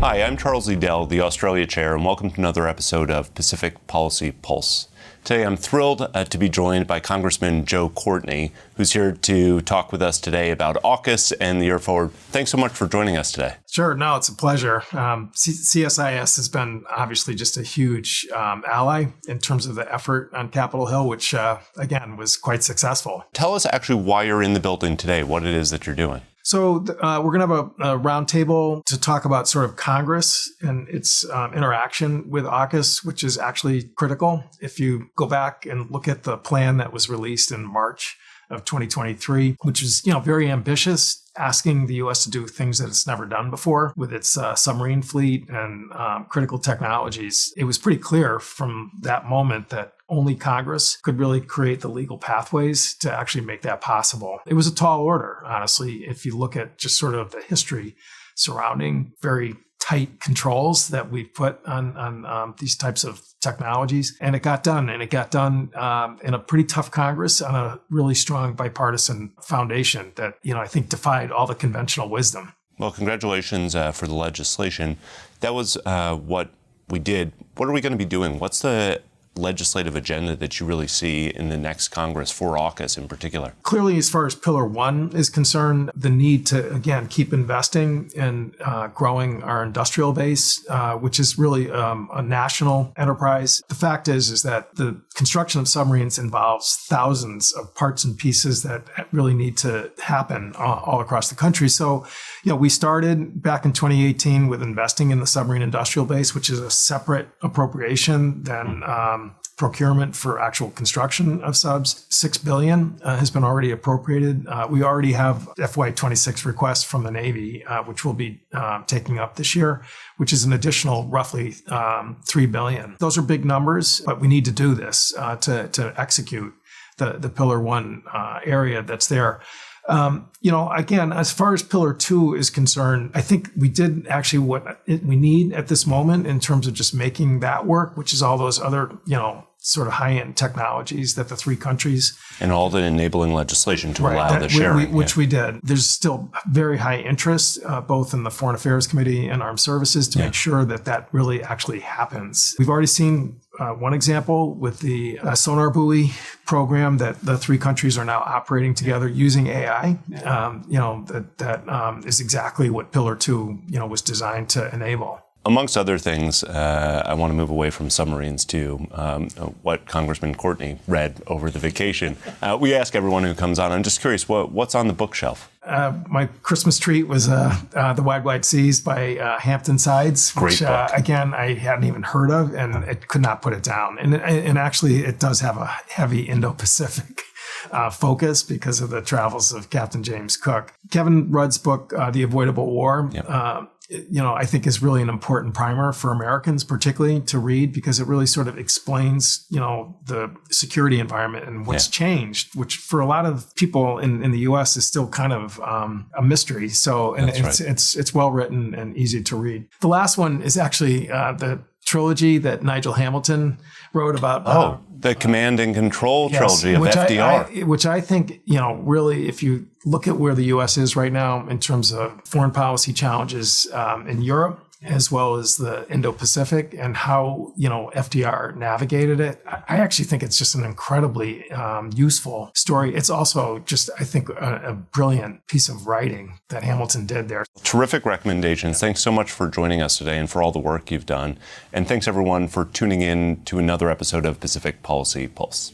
Hi, I'm Charles Liddell, the Australia Chair, and welcome to another episode of Pacific Policy Pulse. Today, I'm thrilled to be joined by Congressman Joe Courtney, who's here to talk with us today about AUKUS and the year forward. Thanks so much for joining us today. Sure. No, it's a pleasure. CSIS has been obviously just a huge ally in terms of the effort on Capitol Hill, which, again, was quite successful. Tell us actually why you're in the building today, what it is that you're doing. So we're going to have a roundtable to talk about sort of Congress and its interaction with AUKUS, which is actually critical. If you go back and look at the plan that was released in March of 2023, which is, very ambitious, asking the U.S. to do things that it's never done before with its submarine fleet and critical technologies. It was pretty clear from that moment that only Congress could really create the legal pathways to actually make that possible. It was a tall order, honestly, if you look at just sort of the history surrounding very tight controls that we've put on these types of technologies. And it got done. And it got done in a pretty tough Congress on a really strong bipartisan foundation that, I think defied all the conventional wisdom. Well, congratulations for the legislation. That was what we did. What are we going to be doing? What's the legislative agenda that you really see in the next Congress for AUKUS in particular? Clearly, as far as Pillar 1 is concerned, the need to, again, keep investing in growing our industrial base, which is really a national enterprise. The fact is that the construction of submarines involves thousands of parts and pieces that really need to happen all across the country. So, we started back in 2018 with investing in the submarine industrial base, which is a separate appropriation than procurement for actual construction of subs. $6 billion has been already appropriated. We already have FY26 requests from the Navy, which we'll be taking up this year, which is an additional roughly $3 billion. Those are big numbers, but we need to do this to execute the Pillar 1 area that's there. Again, as far as Pillar 2 is concerned, I think we did actually what we need at this moment in terms of just making that work, which is all those other, sort of high-end technologies that the three countries. And all the enabling legislation to allow the sharing. Which we did. There's still very high interest, both in the Foreign Affairs Committee and Armed Services to make sure that really actually happens. We've already seen one example with the sonar buoy program that the three countries are now operating together using AI. That is exactly what Pillar 2, was designed to enable. Amongst other things, I want to move away from submarines to what Congressman Courtney read over the vacation. We ask everyone who comes on. I'm just curious, what's on the bookshelf? My Christmas treat was The Wide, Wide Seas by Hampton Sides, which, again, I hadn't even heard of, and it could not put it down. And actually, it does have a heavy Indo-Pacific focus because of the travels of Captain James Cook. Kevin Rudd's book, The Avoidable War, I think is really an important primer for Americans, particularly to read, because it really sort of explains, the security environment and what's changed, which for a lot of people in the U.S. is still kind of a mystery. So, and it's well written and easy to read. The last one is actually the trilogy that Nigel Hamilton wrote about. The Command and Control trilogy of FDR. Which I think, really, if you look at where the U.S. is right now in terms of foreign policy challenges in Europe, as well as the Indo-Pacific and how, FDR navigated it, I actually think it's just an incredibly useful story. It's also just, I think, a brilliant piece of writing that Hamilton did there. Terrific recommendations. Thanks so much for joining us today and for all the work you've done. And thanks, everyone, for tuning in to another episode of Pacific Policy Pulse.